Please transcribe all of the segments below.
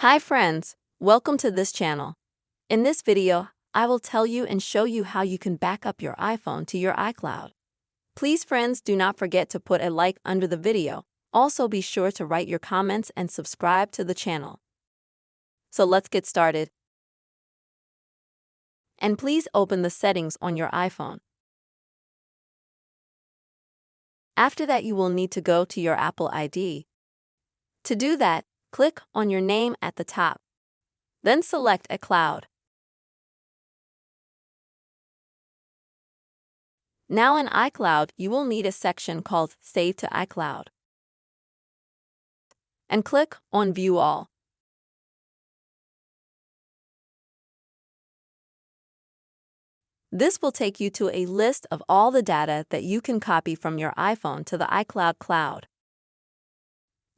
Hi friends, welcome to this channel. In this video, I will tell you and show you how you can back up your iPhone to your iCloud. Please friends, do not forget to put a like under the video. Also be sure to write your comments and subscribe to the channel. So let's get started. And please open the settings on your iPhone. After that, you will need to go to your Apple ID. To do that, click on your name at the top. Then select iCloud. Now in iCloud, you will need a section called Save to iCloud. And click on View All. This will take you to a list of all the data that you can copy from your iPhone to the iCloud cloud.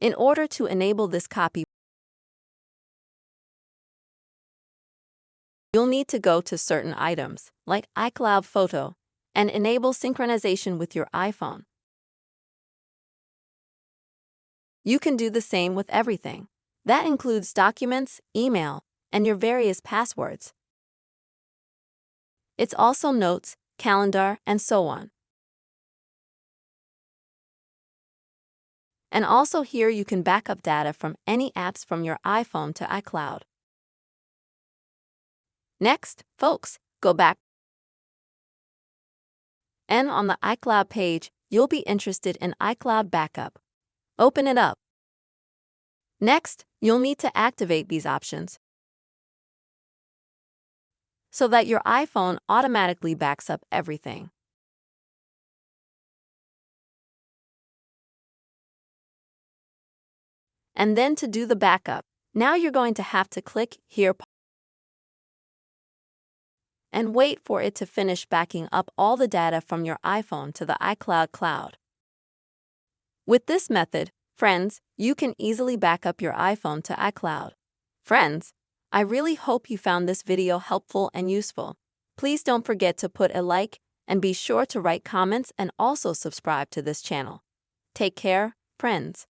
In order to enable this copy, you'll need to go to certain items, like iCloud Photo, and enable synchronization with your iPhone. You can do the same with everything. That includes documents, email, and your various passwords. It's also notes, calendar, and so on. And also here you can back up data from any apps from your iPhone to iCloud. Next, folks, go back. And on the iCloud page, you'll be interested in iCloud Backup. Open it up. Next, you'll need to activate these options so that your iPhone automatically backs up everything. And then to do the backup, now you're going to have to click here and wait for it to finish backing up all the data from your iPhone to the iCloud cloud. With this method, friends, you can easily back up your iPhone to iCloud. Friends, I really hope you found this video helpful and useful. Please don't forget to put a like and be sure to write comments and also subscribe to this channel. Take care, friends.